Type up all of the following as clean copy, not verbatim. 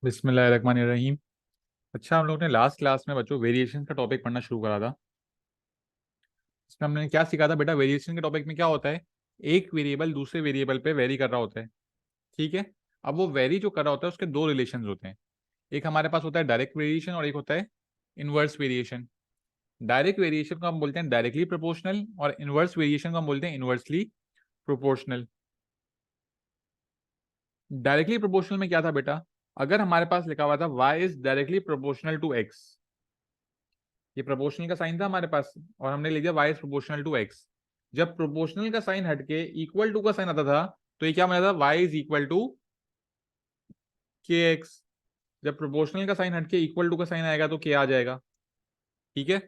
बिस्मिल्लाहिर्रहमानिर्रहीम। अच्छा, हम लोग ने लास्ट क्लास में बच्चों वेरिएशन का टॉपिक पढ़ना शुरू करा था। इसमें हमने क्या सीखा था बेटा? वेरिएशन के टॉपिक में क्या होता है, एक वेरिएबल दूसरे वेरिएबल पे वेरी कर रहा होता है। ठीक है। अब वो वेरी जो कर रहा होता है उसके दो रिलेशन होते हैं। एक हमारे पास होता है डायरेक्ट वेरिएशन और एक होता है इनवर्स वेरिएशन। डायरेक्ट वेरिएशन को हम बोलते हैं डायरेक्टली प्रोपोर्शनल और इनवर्स वेरिएशन को हम बोलते हैं इनवर्सली प्रोपोर्शनल। डायरेक्टली प्रोपोर्शनल में क्या था बेटा? अगर हमारे पास लिखा हुआ था y is directly proportional to x, ये प्रोपोर्शनल का साइन था हमारे पास और हमने लिख दिया y is proportional to x। जब प्रोपोर्शनल का साइन हटके इक्वल टू का साइन आता था तो ये क्या बना था? y is equal to kx। जब प्रोपोर्शनल का साइन हटके इक्वल टू का साइन आएगा तो k आ जाएगा। ठीक है।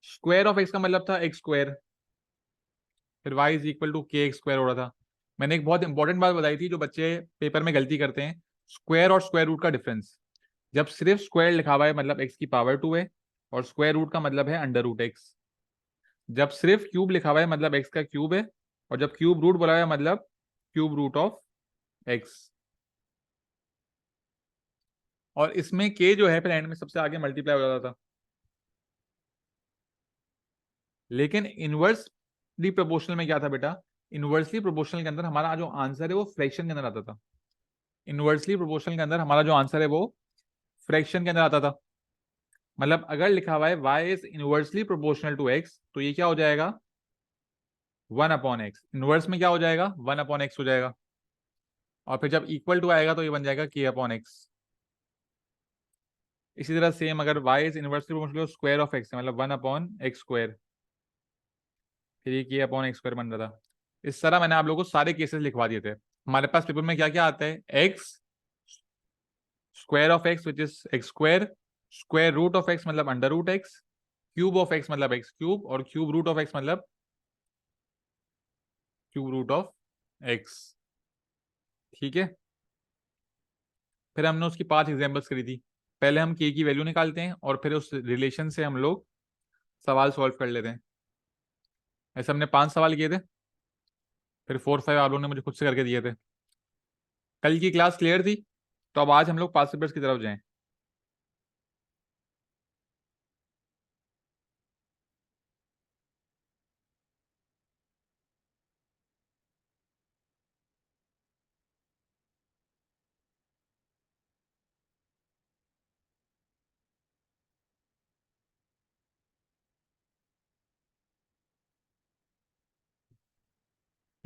स्क्वायर ऑफ x का मतलब था x स्क्वायर, फिर y इज इक्वल टू के एक्स स्क्वायर हो रहा था। मैंने एक बहुत इंपॉर्टेंट बात बताई थी जो बच्चे पेपर में गलती करते हैं, स्क्वायर और स्क्वायर रूट का डिफरेंस। जब सिर्फ स्क्वायर लिखा हुआ है मतलब x की पावर 2 है और स्क्वायर रूट का मतलब है अंडर रूट एक्स। जब सिर्फ क्यूब लिखा हुआ है मतलब x का क्यूब है और जब क्यूब रूट बोला है मतलब क्यूब रूट ऑफ x। और इसमें k जो है फिर एंड में सबसे आगे मल्टीप्लाई हो जाता था। लेकिन इनवर्सली प्रोपोर्शनल में क्या था बेटा? इनवर्सली प्रोपोर्शनल के अंदर हमारा जो आंसर है वो फ्रैक्शन के अंदर आता था। इनवर्सली प्रोपोर्शनल के अंदर हमारा जो आंसर है वो फ्रैक्शन के अंदर आता था। मतलब अगर लिखा हुआ है y is inversely proportional to x तो ये क्या हो जाएगा? 1/x। इनवर्स में क्या हो जाएगा? 1/x हो जाएगा। और फिर जब इक्वल टू आएगा तो ये बन जाएगा k/x। इसी तरह सेम अगर y is inversely proportional to square of x मतलब 1/x स्क्वायर, फिर ये k/x स्क्वायर बन रहा था। इस तरह मैंने आप लोगों को सारे केसेस लिखवा दिए थे। हमारे पास पेपर में क्या क्या आता है? x square of x which is x square, square root of x मतलब under root x, cube of x मतलब x क्यूब और क्यूब रूट ऑफ x मतलब क्यूब रूट ऑफ x। ठीक है। फिर हमने उसकी 5 एग्जांपल्स करी थी। पहले हम k की वैल्यू निकालते हैं और फिर उस रिलेशन से हम लोग सवाल सॉल्व कर लेते हैं। ऐसे हमने 5 सवाल किए थे, फिर 4 5 आप लोगों ने मुझे खुद से करके दिए थे। कल की क्लास क्लियर थी, तो अब आज हम लोग पास्ट पेपर्स की तरफ जाएं।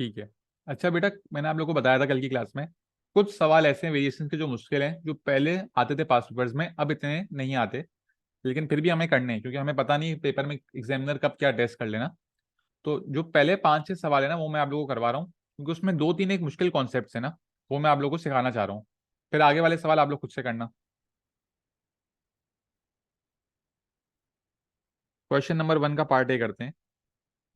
ठीक है। अच्छा बेटा, मैंने आप लोगों को बताया था कल की क्लास में कुछ सवाल ऐसे हैं वेरिएशन के जो मुश्किल हैं, जो पहले आते थे पास्ट पेपर्स में, अब इतने नहीं आते। लेकिन फिर भी हमें करने हैं क्योंकि हमें पता नहीं पेपर में एग्जामिनर कब क्या टेस्ट कर लेना। तो जो पहले 5 6 सवाल है ना वो मैं आप लोगों को करवा रहा हूँ क्योंकि उसमें 2 3 एक मुश्किल कॉन्सेप्ट है ना, वो मैं आप लोगों को सिखाना चाह रहा हूँ। फिर आगे वाले सवाल आप लोग खुद से करना। क्वेश्चन नंबर 1 का पार्ट ए करते हैं।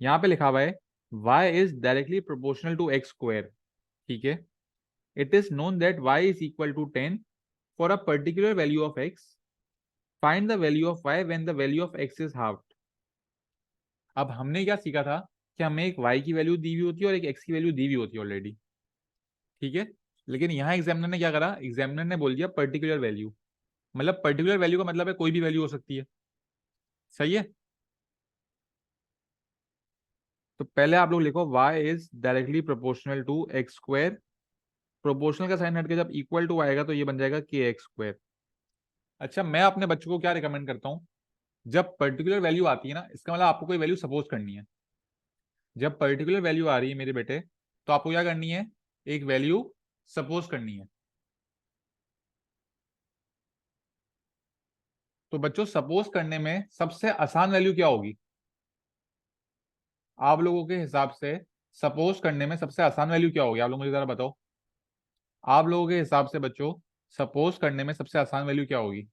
यहाँ पे लिखा हुआ है y is directly proportional to x square. ठीक है। It is known that y is equal to 10 for a particular value of x। Find the value of y when the value of x is half. अब हमने क्या सीखा था कि हमें एक y की वैल्यू दी हुई होती है और एक x की वैल्यू दी हुई होती है ऑलरेडी। ठीक है। लेकिन यहाँ एग्जामिनर ने क्या करा? एग्जामिनर ने बोल दिया पर्टिकुलर वैल्यू। मतलब पर्टिकुलर वैल्यू का मतलब है कोई भी वैल्यू हो सकती है। सही है। तो पहले आप लोग लिखो y is directly proportional to x square. Proportional का साइन हटके जब इक्वल टू आएगा तो ये बन जाएगा के एक्स स्क्वायर। अच्छा, मैं अपने बच्चों को क्या रिकमेंड करता हूँ, जब पर्टिकुलर वैल्यू आती है ना, इसका मतलब आपको कोई वैल्यू सपोज करनी है। जब पर्टिकुलर वैल्यू आ रही है मेरे बेटे, तो आपको क्या करनी है? एक वैल्यू सपोज करनी है। तो बच्चों सपोज करने में सबसे आसान वैल्यू क्या होगी आप लोगों के हिसाब से? सपोज करने में सबसे आसान वैल्यू क्या होगी आप लोग मुझे जरा बताओ। आप लोगों के हिसाब से बच्चों सपोज करने में सबसे आसान वैल्यू क्या होगी?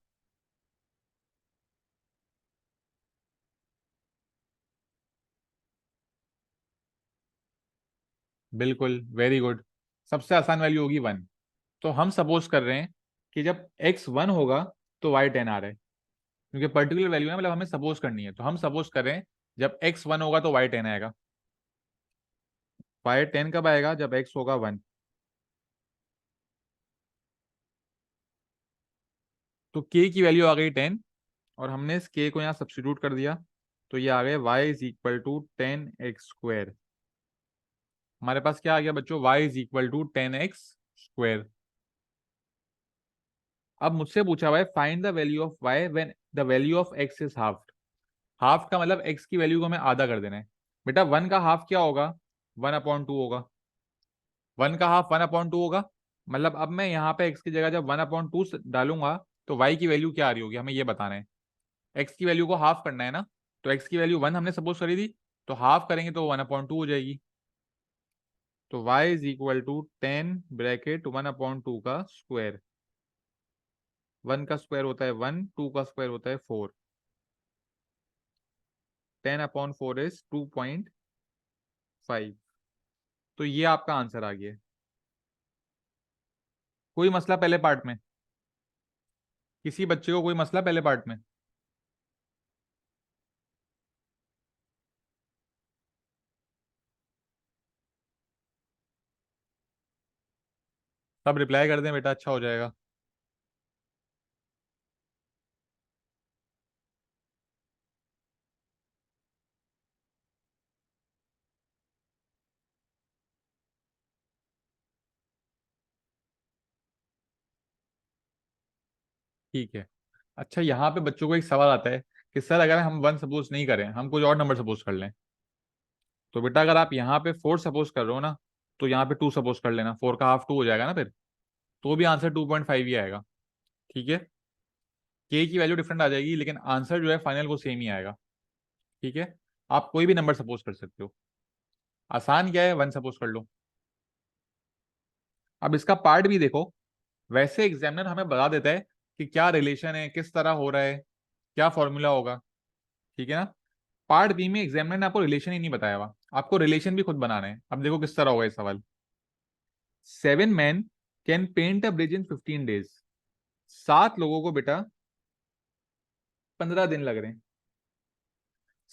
बिल्कुल, वेरी गुड। सबसे आसान वैल्यू होगी 1। तो हम सपोज कर रहे हैं कि जब x 1 होगा तो y 10 आ रहा है, क्योंकि पर्टिकुलर वैल्यू है मतलब हमें सपोज करनी है। तो हम सपोज कर रहे हैं जब x 1 होगा तो y 10 आएगा। y 10 कब आएगा? जब x होगा 1। तो k की वैल्यू आ गई 10 और हमने इस k को यहाँ सब्स्टिट्यूट कर दिया, तो ये आ गए y is equal to 10x²। हमारे पास क्या आ गया बच्चों, y is equal to 10x²। अब मुझसे पूछा हुआ है find the value of y when the value of x is half. Half का मतलब x की वैल्यू को हमें आधा कर देना है। बेटा 1 का हाफ क्या होगा, 1/2 होगा। 1 का हाफ 1/2 होगा। मतलब अब मैं यहाँ पे x की जगह जब 1/2 डालूंगा तो y की वैल्यू क्या आ रही होगी, हमें ये बताना है। x की वैल्यू को हाफ करना है ना, तो x की वैल्यू 1 हमने सपोज करी थी, तो हाफ करेंगे तो 1/2 हो जाएगी। तो y is equal to 10 bracket 1/2 का स्क्वायर। 1 का स्क्वायर होता है 1, 2 का स्क्वायर होता है 4। 10/4 इज 2.5। तो ये आपका आंसर आ गया। कोई मसला पहले पार्ट में, किसी बच्चे को कोई मसला पहले पार्ट में? सब रिप्लाई कर दें बेटा, अच्छा हो जाएगा। ठीक है। अच्छा, यहाँ पे बच्चों को एक सवाल आता है कि सर अगर हम 1 सपोज नहीं करें, हम कुछ और नंबर सपोज कर लें, तो बेटा अगर आप यहाँ पे 4 सपोज कर रहे हो ना, तो यहाँ पे 2 सपोज कर लेना, 4 का हाफ 2 हो जाएगा ना फिर, तो भी आंसर 2.5 ही आएगा। ठीक है, के की वैल्यू डिफरेंट आ जाएगी लेकिन आंसर जो है फाइनल वो सेम ही आएगा। ठीक है, आप कोई भी नंबर सपोज कर सकते हो। आसान क्या है, 1 सपोज कर लो। अब इसका पार्ट भी देखो, वैसे एग्जामिनर हमें बता देता है कि क्या रिलेशन है, किस तरह हो रहा है, क्या फॉर्मूला होगा। ठीक है ना। पार्ट बी में एग्जामिनर ने आपको रिलेशन ही नहीं बताया हुआ, आपको रिलेशन भी खुद बनाना है। अब देखो किस तरह होगा ये सवाल। 7 men can paint a bridge in 15 days। 7 लोगों को बेटा 15 दिन लग रहे हैं।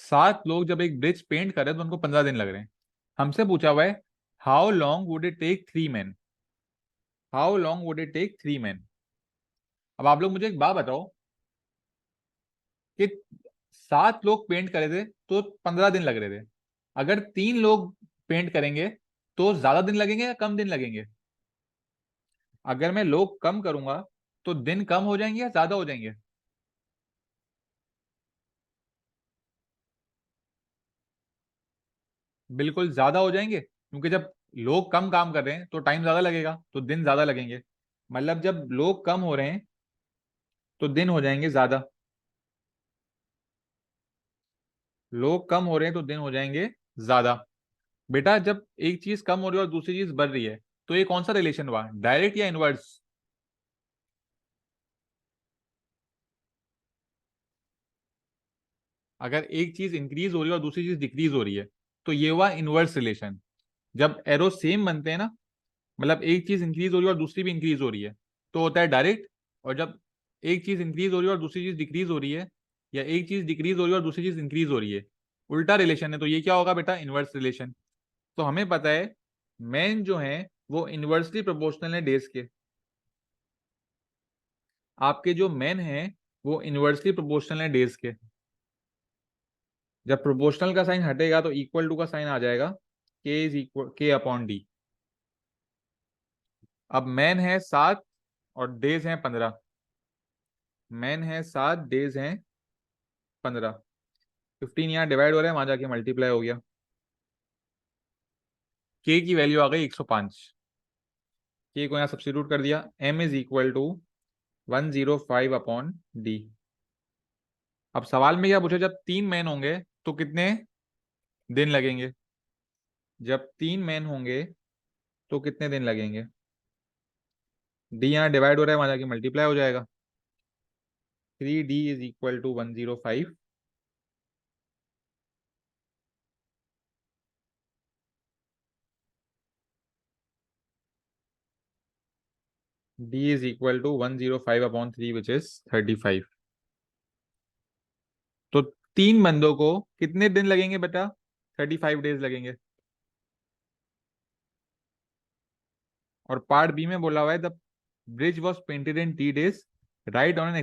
7 लोग जब एक ब्रिज पेंट कर रहे हैं तो उनको 15 दिन लग रहे हैं। हमसे पूछा हुआ है how long would it take 3 men। How long would it take 3 men। अब आप लोग मुझे एक बात बताओ कि 7 लोग पेंट करे थे तो 15 दिन लग रहे थे, अगर 3 लोग पेंट करेंगे तो ज्यादा दिन लगेंगे या कम दिन लगेंगे? अगर मैं लोग कम करूंगा तो दिन कम हो जाएंगे या ज्यादा हो जाएंगे? बिल्कुल ज्यादा हो जाएंगे, क्योंकि जब लोग कम काम कर रहे हैं तो टाइम ज्यादा लगेगा तो दिन ज्यादा लगेंगे। मतलब जब लोग कम हो रहे हैं तो दिन हो जाएंगे ज्यादा। लोग कम हो रहे हैं तो दिन हो जाएंगे ज्यादा। बेटा जब एक चीज कम हो रही है और दूसरी चीज बढ़ रही है, तो ये कौन सा रिलेशन हुआ, डायरेक्ट या इनवर्स? अगर एक चीज इंक्रीज हो रही है और दूसरी चीज डिक्रीज हो रही है, तो ये हुआ इनवर्स रिलेशन। जब एरो सेम बनते हैं ना, मतलब एक चीज इंक्रीज हो रही है और दूसरी भी इंक्रीज हो रही है, तो होता है डायरेक्ट। और जब एक चीज इंक्रीज हो रही है और दूसरी चीज डिक्रीज हो रही है, या एक चीज डिक्रीज हो रही है और दूसरी चीज इंक्रीज हो रही है, उल्टा रिलेशन है, तो ये क्या होगा बेटा, इनवर्स रिलेशन। तो हमें पता है मैन जो है वो इनवर्सली प्रोपोर्शनल है डेज के। आपके जो मैन है वो इनवर्सली प्रोपोर्शनल है डेज के। जब प्रोपोर्शनल का साइन हटेगा तो इक्वल टू का साइन आ जाएगा, के इज इक्वल k/d। अब मैन है 7 और डेज हैं 15। मैन है 7, डेज हैं 15। 15 यहाँ डिवाइड हो रहा है, वहां जाके मल्टीप्लाई हो गया। के की वैल्यू आ गई 105। के को यहाँ सब्स्टिट्यूट कर दिया, m is equal to 105/d। अब सवाल में क्या पूछा, जब 3 मैन होंगे तो कितने दिन लगेंगे? जब 3 मैन होंगे तो कितने दिन लगेंगे? डी यहाँ डिवाइड हो रहा है, वहां जाके मल्टीप्लाई हो जाएगा। 3d is equal to 105। d is equal to 105/3 which is 35। तो 3 बंदों को कितने दिन लगेंगे बेटा? 35 डेज लगेंगे। और पार्ट बी में बोला हुआ है the bridge was painted in 3 days। Write on an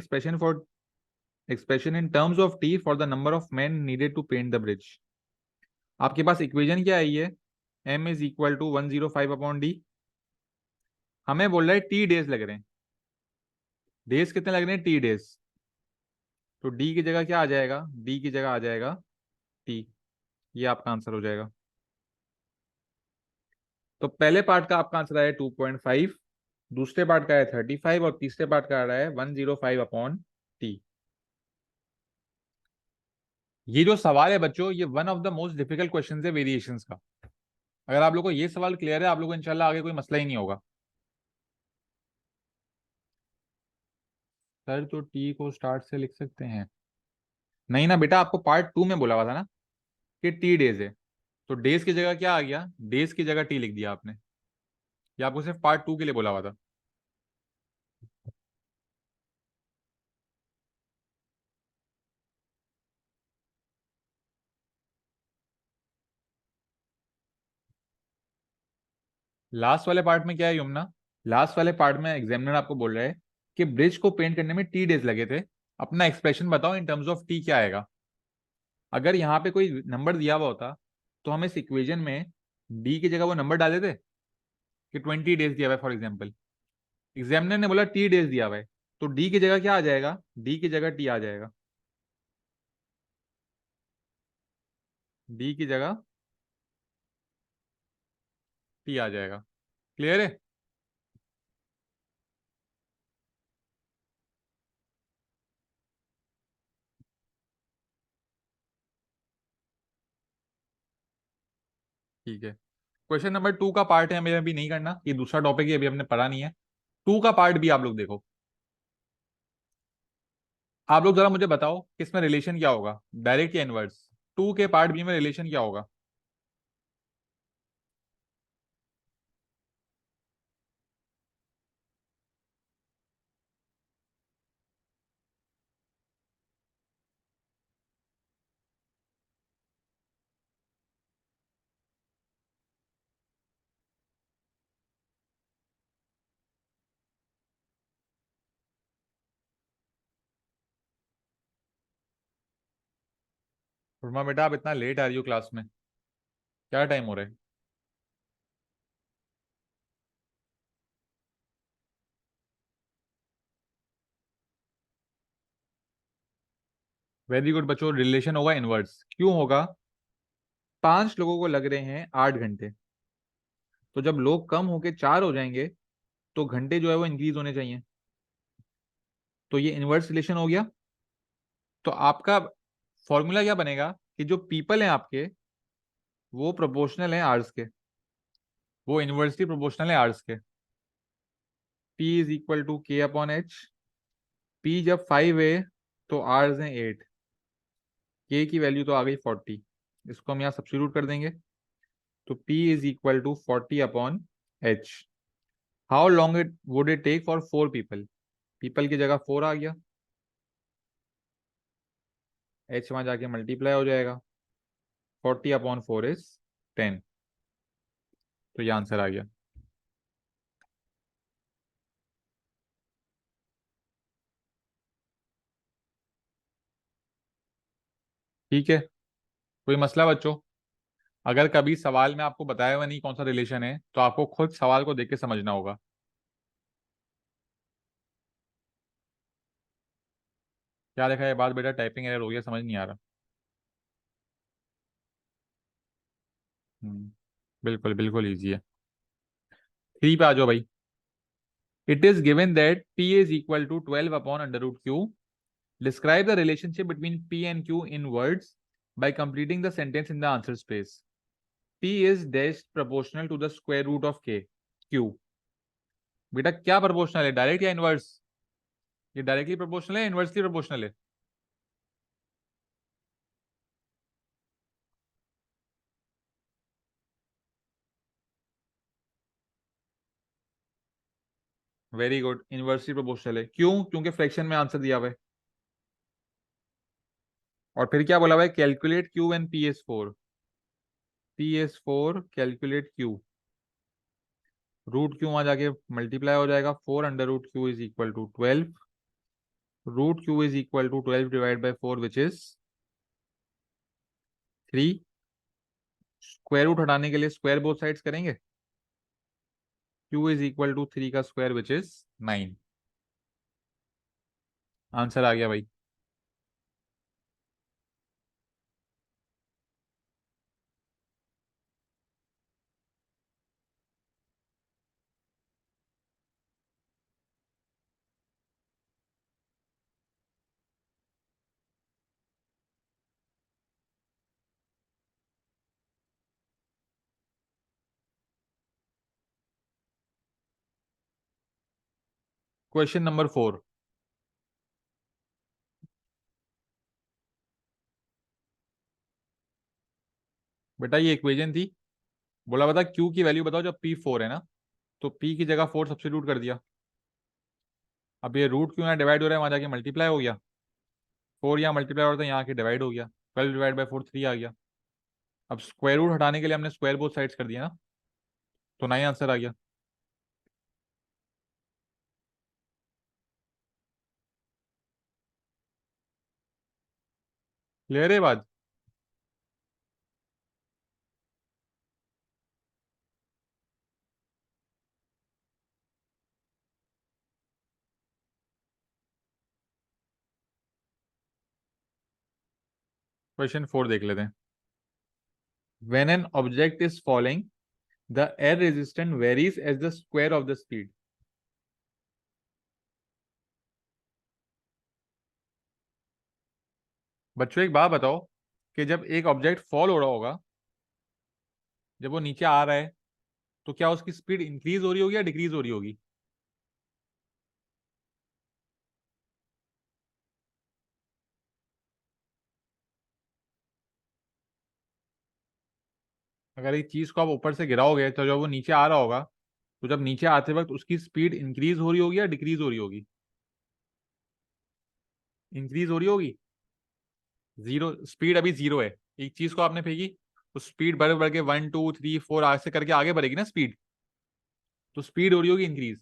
expression in terms of T for the number of man needed to paint the bridge. आपके पास इक्वेशन क्या आई है, m is equal to 105 upon D. हमें बोल रहा है T days लग रहे हैं, डेज कितने लग रहे हैं, टी डेज। तो डी की जगह क्या आ जाएगा, डी की जगह आ जाएगा टी। ये आपका आंसर हो जाएगा। तो पहले पार्ट का आपका आंसर आया 2.5, दूसरे पार्ट का है 35 और तीसरे पार्ट का आ रहा है 105 अपॉन टी। ये जो सवाल है बच्चों, ये one of the most difficult question है वेरिएशंस का। अगर आप लोग को ये सवाल क्लियर है, आप लोग को इंशाल्लाह आगे कोई मसला ही नहीं होगा। सर तो टी को स्टार्ट से लिख सकते हैं, नहीं ना बेटा, आपको पार्ट 2 में बोला हुआ था ना कि टी डेज है, तो डेज की जगह क्या आ गया, डेज की जगह टी लिख दिया आपने। ये आपको सिर्फ पार्ट 2 के लिए बोला हुआ था। लास्ट वाले पार्ट में क्या है यमुना, लास्ट वाले पार्ट में एग्जामिनर आपको बोल रहा है कि ब्रिज को पेंट करने में टी डेज लगे थे, अपना एक्सप्रेशन बताओ इन टर्म्स ऑफ टी क्या आएगा। अगर यहाँ पे कोई नंबर दिया हुआ होता तो हम इस इक्वेशन में डी की जगह वो नंबर डाल देते कि 20 डेज दिया हुआ है फॉर एग्जाम्पल। एग्जामिनर ने बोला टी डेज दिया हुआ है, तो डी की जगह क्या आ जाएगा, डी की जगह टी आ जाएगा। डी की जगह टी आ जाएगा। क्लियर है। ठीक है। क्वेश्चन नंबर 2 का पार्ट है, हमें अभी नहीं करना, ये दूसरा टॉपिक है, अभी हमने पढ़ा नहीं है। 2 का पार्ट भी आप लोग देखो। आप लोग जरा मुझे बताओ कि इसमें रिलेशन क्या होगा, डायरेक्ट या इनवर्स। 2 के पार्ट बी में रिलेशन क्या होगा। रुमा बेटा, आप इतना लेट आ रही हो क्लास में, क्या टाइम हो रहा है। वेरी गुड बच्चों, रिलेशन होगा इनवर्स। क्यों होगा, 5 लोगों को लग रहे हैं 8 घंटे, तो जब लोग कम होके 4 हो जाएंगे तो घंटे जो है वो इंक्रीज होने चाहिए। तो ये इनवर्स रिलेशन हो गया। तो आपका फॉर्मूला क्या बनेगा कि जो पीपल हैं आपके, वो प्रोपोर्शनल है आर्स के, वो इनवर्सली प्रोपोर्शनल है आर्स के। P is equal to K upon H. P जब 5 है तो आर्स हैं 8, K की वैल्यू तो आ गई 40, इसको हम यहाँ सब्स्टिट्यूट कर देंगे। तो P is equal to 40 upon H. How long it would it take for 4 people, people की जगह 4 आ गया, एच वहां जाके मल्टीप्लाई हो जाएगा, 40 अपॉन 4 इज 10। तो ये आंसर आ गया। ठीक है, कोई मसला बच्चों। अगर कभी सवाल में आपको बताया हुआ नहीं कौन सा रिलेशन है, तो आपको खुद सवाल को देख के समझना होगा। क्या देखा है बात बेटा, टाइपिंग एरर हो गया, समझ नहीं आ रहा। हम्म, बिल्कुल बिल्कुल ईजी है। 3 पे आ जाओ भाई। It is given that P is equal to 12 upon under root Q. Describe the relationship between P and Q in words by completing the sentence in the answer space. P is dash proportional to the square root of K Q। बेटा क्या proportional है, direct या inverse. ये directly proportional है, inversely proportional है। Very good, inversely proportional है। क्यों, क्योंकि फ्रैक्शन में आंसर दिया हुआ है। और फिर क्या बोला हुआ है, calculate Q and P is 4। P is 4, calculate Q। Root Q वहां जाके मल्टीप्लाई हो जाएगा, 4 under root Q is equal to 12। Root Q is equal to 12 divide by 4 which is 3। Square root हटाने के लिए स्क्वायर बोथ साइड्स करेंगे। Q is equal to 3 का square which is 9। Answer आ गया भाई। Question number 4। बेटा ये इक्वेशन थी, बोला बता क्यू की वैल्यू बताओ जब पी 4 है ना, तो पी की जगह 4 सब्स्टिट्यूट कर दिया। अब ये रूट क्यू यहाँ डिवाइड हो रहा है, वहां जाके मल्टीप्लाई हो गया। 4 यहाँ मल्टीप्लाई हो रहा था, यहाँ के डिवाइड हो गया। 12 डिवाइड बाई 4 3 आ गया। अब स्क्वायर रूट हटाने के लिए हमने स्क्वायर बोथ साइड्स कर दिया ना, तो 9 आंसर आ गया। क्लियर है बात। क्वेश्चन 4 देख लेते हैं। When an object is falling the air resistance varies as the square of the speed. बच्चों एक बात बताओ कि जब एक ऑब्जेक्ट फॉल हो रहा होगा, जब वो नीचे आ रहा है, तो क्या उसकी स्पीड इंक्रीज हो रही होगी या डिक्रीज हो रही होगी? अगर एक चीज को आप ऊपर से गिराओगे तो जब वो नीचे आ रहा होगा, तो जब नीचे आते वक्त उसकी स्पीड इंक्रीज हो रही होगी या डिक्रीज हो रही होगी? इंक्रीज हो रही होगी। जीरो स्पीड अभी जीरो है, एक चीज को आपने फेंकी, तो स्पीड बढ़ बढ़ के 1 2 3 4 ऐसे करके आगे बढ़ेगी ना स्पीड, तो स्पीड हो रही होगी इंक्रीज।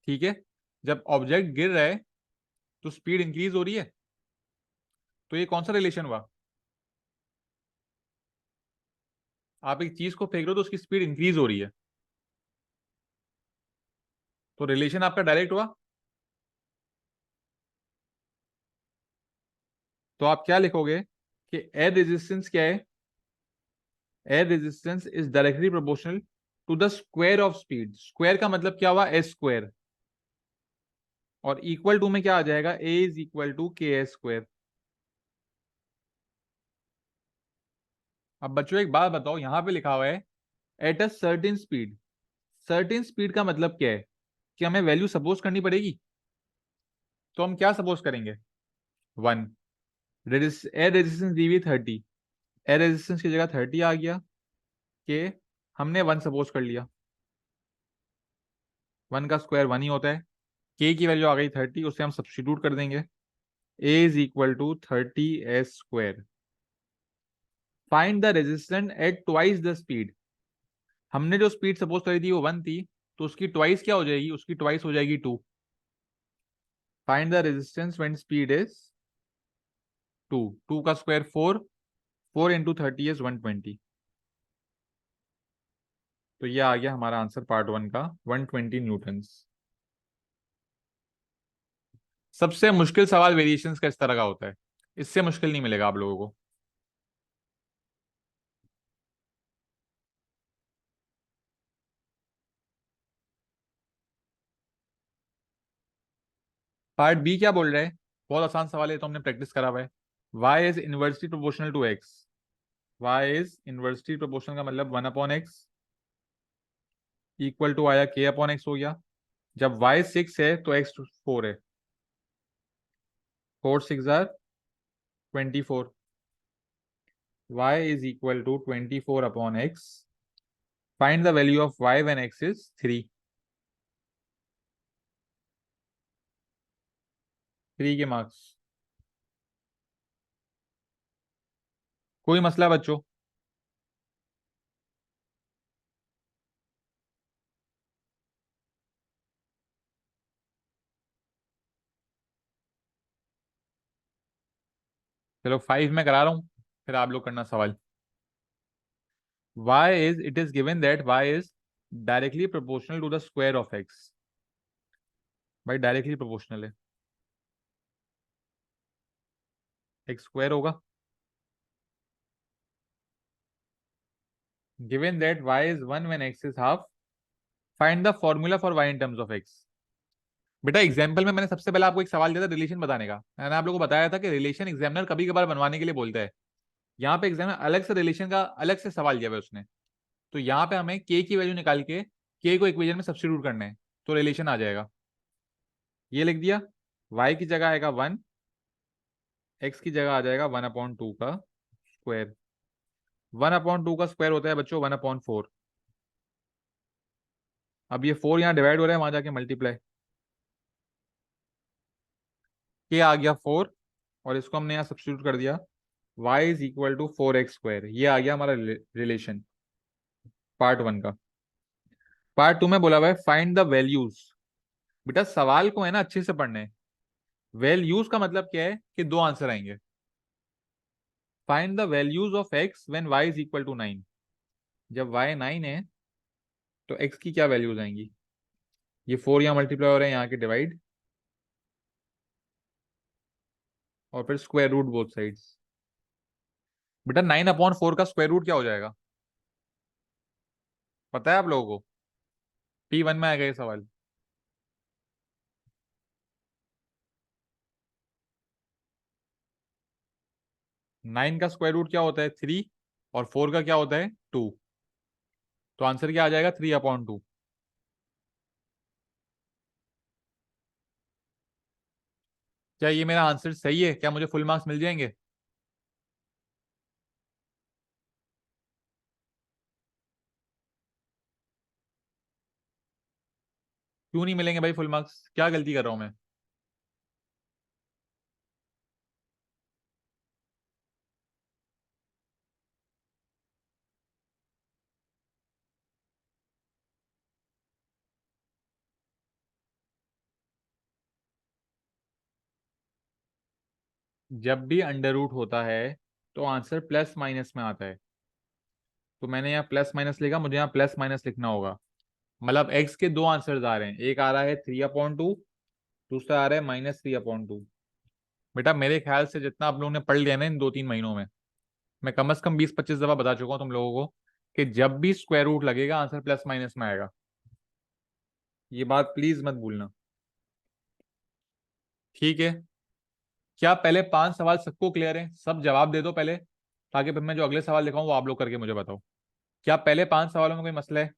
ठीक है। जब ऑब्जेक्ट गिर रहा है तो स्पीड इंक्रीज हो रही है। तो ये कौन सा रिलेशन हुआ? आप एक चीज को फेंक रहे हो तो उसकी स्पीड इंक्रीज हो रही है, तो रिलेशन आपका डायरेक्ट हुआ। तो आप क्या लिखोगे कि एयर रेजिस्टेंस क्या है? Air resistance is directly proportional to the square of speed. Square का मतलब क्या हुआ? S square. और इक्वल टू में क्या आ जाएगा? A is equal to K S square. अब बच्चों एक बात बताओ, यहां पे लिखा हुआ है at a certain speed. Certain speed का मतलब क्या है? कि हमें वैल्यू सपोज करनी पड़ेगी। तो हम क्या सपोज करेंगे? 1। एयर रेजिस्टेंस दी हुई 30। एयर रेजिस्टेंस की जगह 30 आ गया, कि हमने 1 सपोज कर लिया। 1 का स्क्वायर 1 ही होता है। के की वैल्यू आ गई 30, उसे हम सब्स्टिट्यूट कर देंगे। A is equal to 30 s square. Find the resistance at twice the speed. हमने जो स्पीड सपोज करी थी वो 1 थी, तो उसकी ट्वाइस क्या हो जाएगी? उसकी ट्वाइस हो जाएगी 2। Find the resistance when speed is 2। 2 का स्क्वायर 4। 4 into 30 is 120। तो ये आ गया हमारा आंसर पार्ट 1 का, 120 न्यूटन्स। सबसे मुश्किल सवाल वेरिएशंस का इस तरह का होता है, इससे मुश्किल नहीं मिलेगा आप लोगों को। पार्ट बी क्या बोल रहा है? बहुत आसान सवाल है, तो हमने प्रैक्टिस करा हुआ है। y is inversely proportional to x। y is inversely proportional का मतलब 1/x इक्वल टू आया k/x हो गया। जब y 6 है तो x 4 है। 4 6 are 24। y is equal to 24/x। Find the value of y when x is 3। 3 के मार्क्स। कोई मसला बच्चों? चलो 5 मैं करा रहा हूँ, फिर आप लोग करना सवाल। y is, it is given that y is directly proportional to the square of x। भाई डायरेक्टली प्रोपोर्शनल है, x स्क्वायर होगा। Given that y is 1 when x is half, find the formula for y in terms of x। बेटा example में मैंने सबसे पहले आपको एक सवाल दिया था रिलेशन बताने का, मैंने आप लोगों को बताया था कि रिलेशन एग्जामिनर कभी कभार बनवाने के लिए बोलता है। यहाँ पे एग्जामिनर अलग से रिलेशन का अलग से सवाल दिया हुआ है उसने। तो यहाँ पे हमें k की वैल्यू निकाल के k को इक्वेशन में सब्स्टिट्यूट करना है, तो रिलेशन आ जाएगा। ये लिख दिया, y की जगह आएगा 1, x की जगह आ जाएगा 1/2 का स्क्वायर। 1/2 का स्क्वायर होता है बच्चों 1/4। अब ये 4 यहाँ डिवाइड हो रहा है, वहां जाके मल्टीप्लाई, के आ गया 4, और इसको हमने यहाँ सब्स्टिट्यूट कर दिया, y is equal to 4x square. ये आ गया हमारा रिलेशन पार्ट 1 का। पार्ट 2 में बोला हुआ है फाइंड द वैल्यूज। बेटा सवाल को है ना अच्छे से पढ़ने, वैल्यूज का मतलब क्या है कि दो आंसर आएंगे। Find the values of x when y is equal to 9। जब y 9 है तो x की क्या वैल्यूज आएंगी। ये 4 यहाँ मल्टीप्लाई हो रहे हैं, यहाँ के डिवाइड, और फिर स्क्वायर रूट बोथ साइड्स। बेटा 9/4 का स्क्वायर रूट क्या हो जाएगा, पता है आप लोगों को। P1 में आएगा ये सवाल। 9 का स्क्वायर रूट क्या होता है 3, और 4 का क्या होता है 2। तो आंसर क्या आ जाएगा 3/2। क्या ये मेरा आंसर सही है, क्या मुझे फुल मार्क्स मिल जाएंगे। क्यों नहीं मिलेंगे भाई फुल मार्क्स, क्या गलती कर रहा हूं मैं। जब भी अंडर रूट होता है तो आंसर प्लस माइनस में आता है। तो मैंने यहाँ प्लस माइनस लिखा, मुझे यहाँ प्लस माइनस लिखना होगा। मतलब एक्स के दो आंसर्स आ रहे हैं, एक आ रहा है 3/2, दूसरा आ रहा है -3/2। बेटा मेरे ख्याल से जितना आप लोगों ने पढ़ लिया ना इन 2-3 महीनों में, मैं कम से कम 20-25 दफा बता चुका हूँ तुम लोगों को कि जब भी स्क्वायर रूट लगेगा आंसर प्लस माइनस में आएगा। ये बात प्लीज मत भूलना, ठीक है। क्या पहले 5 सवाल सबको क्लियर है, सब जवाब दे दो पहले, ताकि फिर मैं जो अगले सवाल लिखाऊं वो आप लोग करके मुझे बताओ। क्या पहले 5 सवालों में कोई मसला है।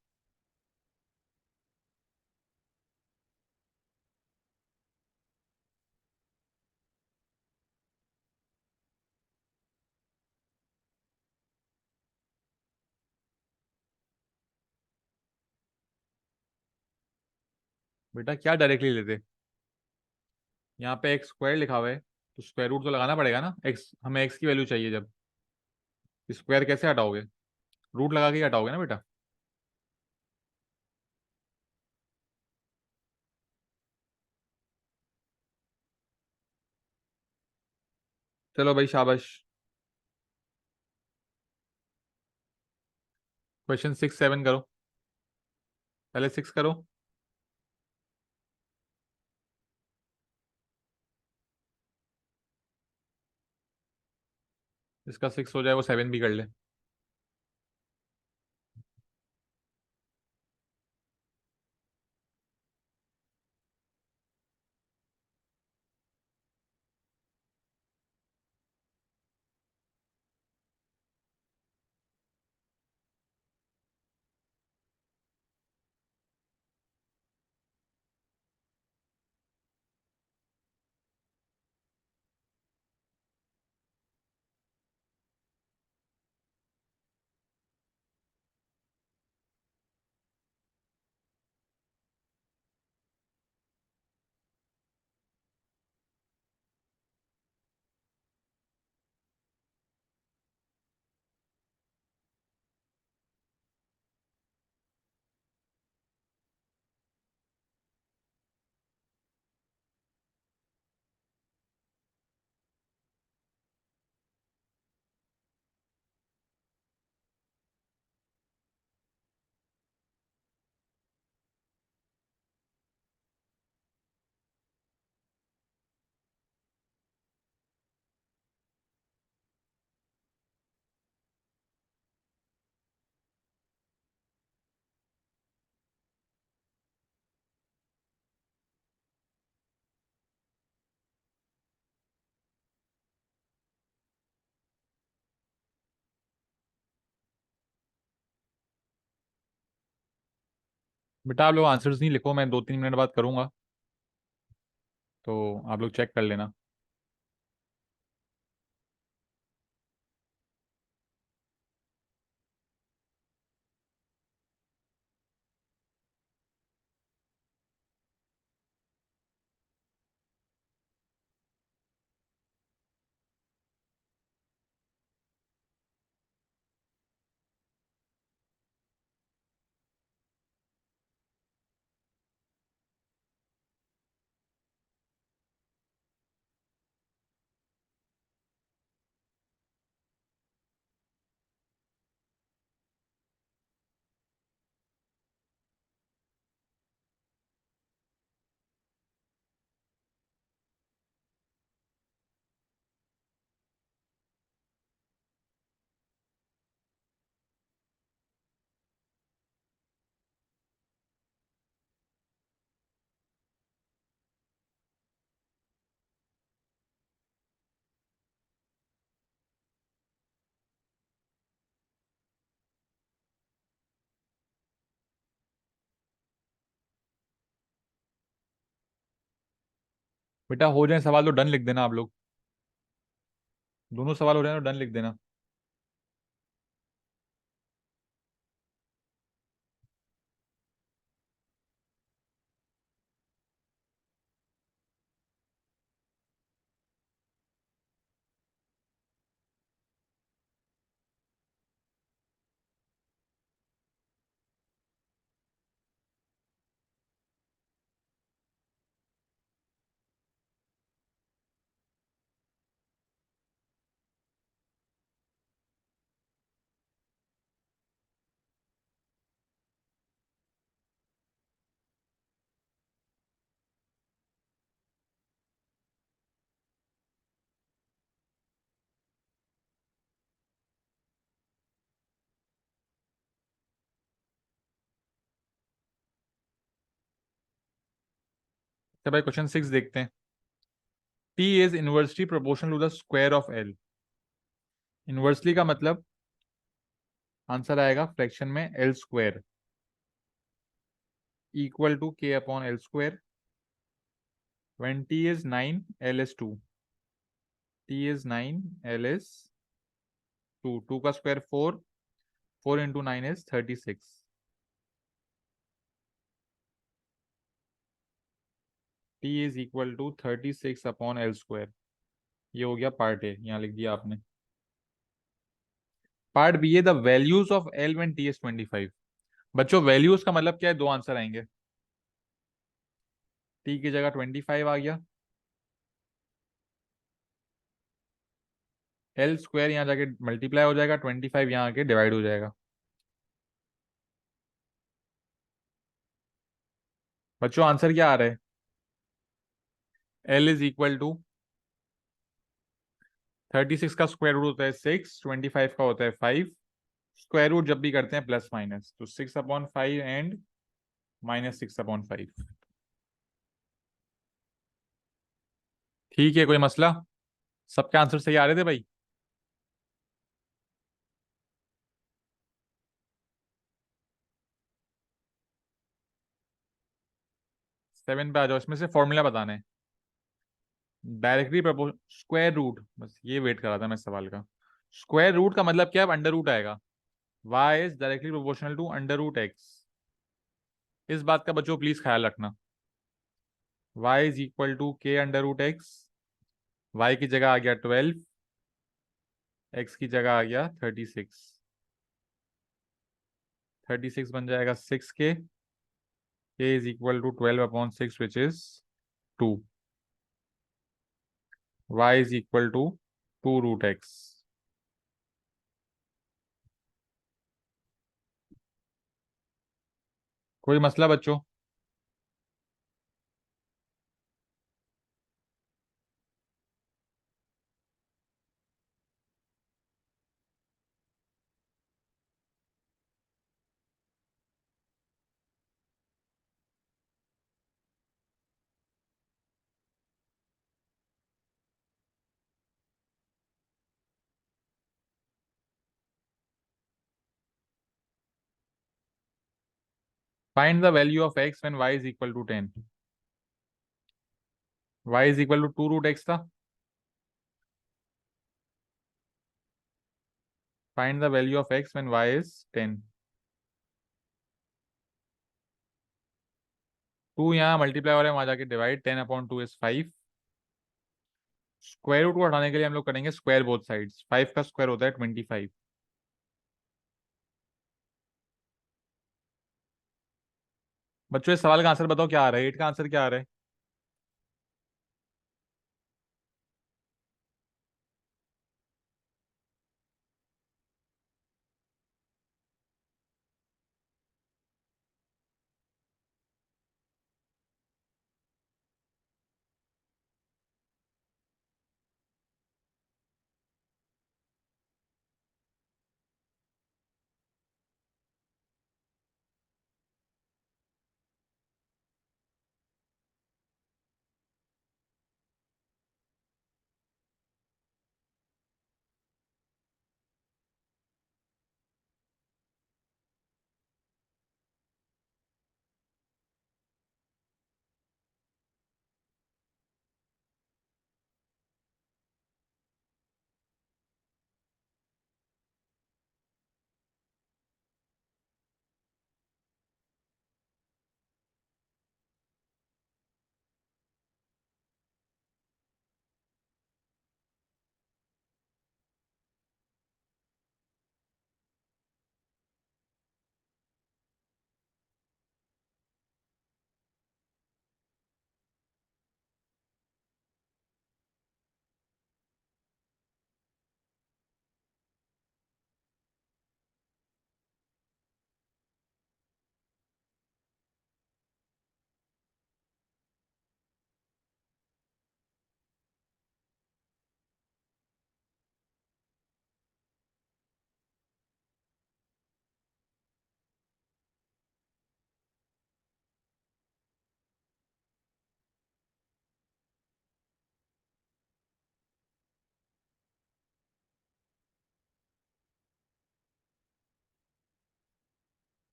बेटा क्या डायरेक्टली लेते, यहाँ पे एक्स स्क्वायर लिखा हुआ है तो स्क्वायर रूट तो लगाना पड़ेगा ना, एक्स हमें एक्स की वैल्यू चाहिए। जब स्क्वायर कैसे हटाओगे, रूट लगा के ही हटाओगे ना बेटा। चलो भाई शाबाश। क्वेश्चन 6-7 करो, पहले 6 करो। इसका 6 हो जाए वो 7 भी कर ले। बेटा आप लोग आंसर्स नहीं लिखो, मैं 2-3 मिनट बाद करूंगा, तो आप लोग चेक कर लेना। बेटा हो जाए सवाल तो डन लिख देना आप लोग, दोनों सवाल हो जाए तो डन लिख देना। भाई क्वेश्चन 6 देखते हैं। T is inversely proportional to the square of L. Inversely का मतलब आंसर आएगा फ्रैक्शन में L square equal to K upon L square. When T is 9 L is 2। T is 9 L is 2। 2 का square 4। 4 into 9 is 36। T is equal to 36 upon L square. ये हो गया part A, यहाँ लिख दिया आपने। पार्ट बी है the values of L when T is 25। बच्चों वैल्यूज का मतलब क्या है, दो आंसर आएंगे। टी की जगह 25 आ गया, एल स्क्वायर यहाँ जाके मल्टीप्लाई हो जाएगा, 25 यहाँ आके डिवाइड हो जाएगा। बच्चों आंसर क्या आ रहा है? एल इज इक्वल टू 36 का स्क्वायर रूट होता है 6, 25 का होता है 5। स्क्वायर रूट जब भी करते हैं प्लस माइनस, तो 6/5 एंड -6/5। ठीक है, कोई मसला? सबके आंसर सही आ रहे थे भाई? 7 पे आ जाओ, इसमें से फॉर्मूला बताना है। डायरेक्टली प्रपोज स्क्वायर रूट, बस ये वेट कर रहा था मैं सवाल का। स्क्वायर रूट का मतलब क्या है? अंडर रूट आएगा। Y is directly proportional to under root x. इस बात का बच्चों प्लीज ख्याल रखना। Y is equal to k under root x. Y की जगह आ गया 12, एक्स की जगह आ गया 36। 36 बन जाएगा 6 के। K is equal to 12/6 which is 2। Y is equal to 2√x। कोई मसला बच्चों? Find the value of x when y is equal to 10। y is equal to 2 root x था। Find the value of x when y is 10। 2 यहाँ multiply हो रहा है, वहां जाके डिवाइड, 10/2 इज 5। स्क्वायर रूट को हटाने के लिए हम लोग करेंगे स्क्वायर बोथ साइड्स। 5 का स्क्वायर होता है 25। बच्चों इस सवाल का आंसर बताओ क्या आ रहा है, 8 का आंसर क्या आ रहा है?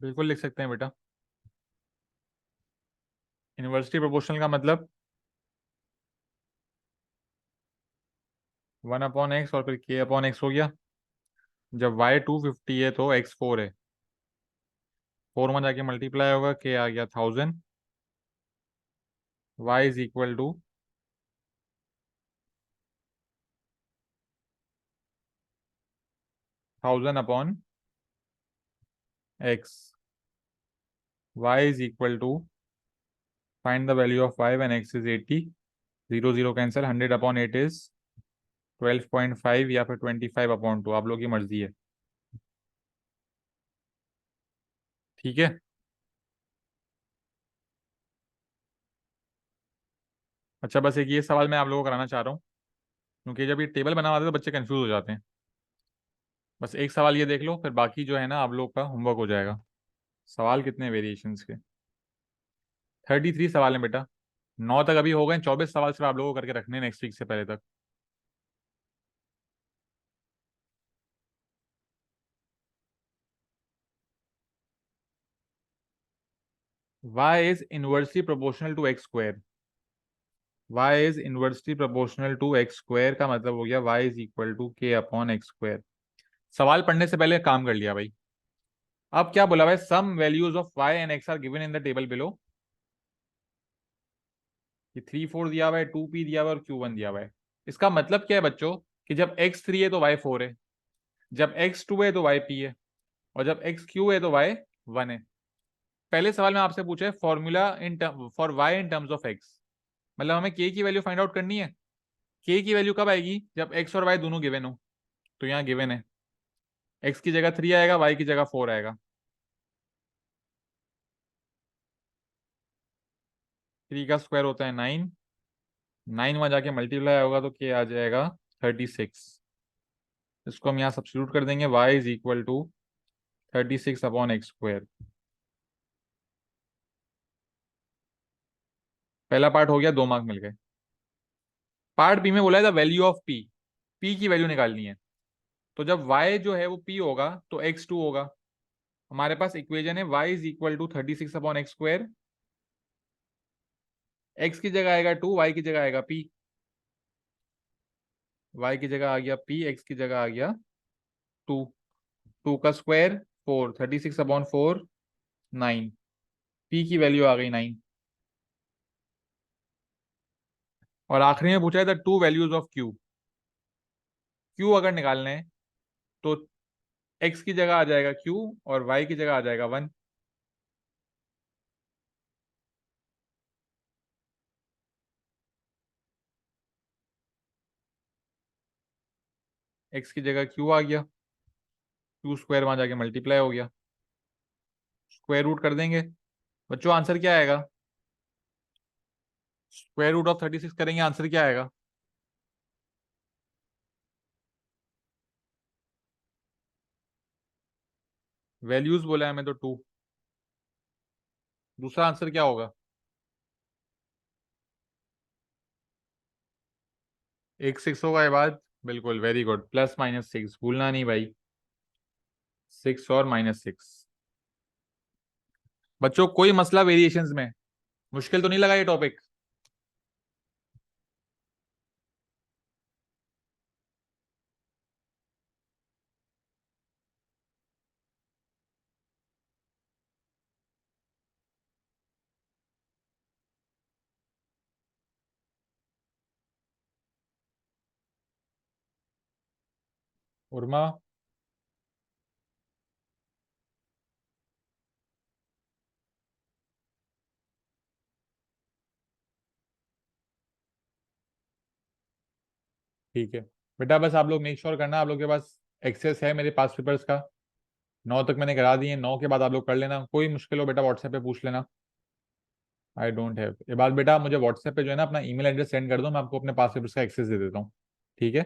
बिल्कुल लिख सकते हैं बेटा। इन्वर्सिटी प्रोपोर्शनल का मतलब 1/x और फिर k/x हो गया। जब y 250 है तो x 4 है, 4 में जाके मल्टीप्लाई होगा, k आ गया 1000। y is equal to 1000/x। y is equal to, find the value of y when x is 80। 0 0 cancel, 100/8 is 12.5 या फिर 25/2, आप लोग की मर्जी है। ठीक है। अच्छा बस एक ये सवाल मैं आप लोगों को कराना चाह रहा हूँ, क्योंकि जब ये टेबल बना हुआ था तो बच्चे कंफ्यूज हो जाते हैं। बस एक सवाल ये देख लो, फिर बाकी जो है ना आप लोग का होमवर्क हो जाएगा। सवाल कितने वेरिएशंस के? 33 सवाल हैं बेटा। 9 तक अभी हो गए, 24 सवाल सिर्फ आप लोगों को करके रखने नेक्स्ट वीक से पहले तक। y is inversely proportional to x square. y is inversely proportional to x square का मतलब हो गया y is equal to k/x square. सवाल पढ़ने से पहले काम कर लिया भाई। अब क्या बोला भाई, some values of y and x are given in the table below. ये 3 4 दिया हुआ है, 2p दिया हुआ है और q1 दिया हुआ है। इसका मतलब क्या है बच्चों, कि जब x3 है तो y4 है, जब x2 है तो yp है, और जब xq है तो y1 है। पहले सवाल में आपसे पूछा है formula in for y in terms of x, मतलब हमें k की वैल्यू फाइंड आउट करनी है। k की वैल्यू कब आएगी, जब x और y दोनों गिवन हो। तो यहाँ गिवन है, x की जगह 3 आएगा, y की जगह 4 आएगा। 3 का स्क्वायर होता है 9। 9 वहां जाके मल्टीप्लाई होगा तो k आ जाएगा 36। इसको हम यहाँ सब्स्टिट्यूट कर देंगे, y is equal to 36/x square. पहला पार्ट हो गया, 2 मार्क मिल गए। पार्ट बी में बोला है the value of p, p की वैल्यू निकालनी है। तो जब y जो है वो p होगा तो x2 होगा, हमारे पास इक्वेशन है y is equal to 36/x²। x की जगह आएगा 2, y की जगह आएगा p। y की जगह आ गया p, x की जगह आ गया 2। 2 का स्क्वायर 4, 36/4 9। p की वैल्यू आ गई 9। और आखिरी में पूछा है the two values of q। q अगर निकालना है तो x की जगह आ जाएगा q और y की जगह आ जाएगा 1। x की जगह q आ गया, q स्क्वायर वहां जाके मल्टीप्लाई हो गया, स्क्वायर रूट कर देंगे। बच्चों आंसर क्या आएगा? स्क्वायर रूट ऑफ 36 करेंगे, आंसर क्या आएगा? वैल्यूज बोला है हमें तो 2। दूसरा आंसर क्या होगा? एक 6 होगा ये बात। बिल्कुल, वेरी गुड, +-6 भूलना नहीं भाई। 6 और -6। बच्चों कोई मसला वेरिएशंस में? मुश्किल तो नहीं लगा ये टॉपिक? उर्मा? ठीक है बेटा, बस आप लोग मेक श्योर करना आप लोग के पास एक्सेस है मेरे पास पेपर्स का। 9 तक मैंने करा दिए, 9 के बाद आप लोग कर लेना, कोई मुश्किल हो बेटा व्हाट्सएप पे पूछ लेना। आई डोंट हैव ये बात बेटा, मुझे व्हाट्सएप पे जो है ना अपना ईमेल एड्रेस सेंड कर दो, मैं आपको अपने पास पेपर्स का एक्सेस दे देता हूँ। ठीक है,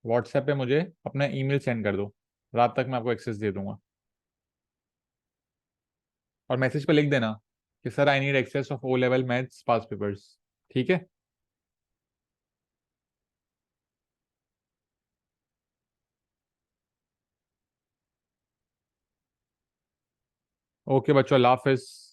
व्हाट्सएप पे मुझे अपना ईमेल सेंड कर दो, रात तक मैं आपको एक्सेस दे दूंगा। और मैसेज पे लिख देना कि sir I need access of O level maths past papers. ठीक है। ओके बच्चों, अल्लाह हाफिज।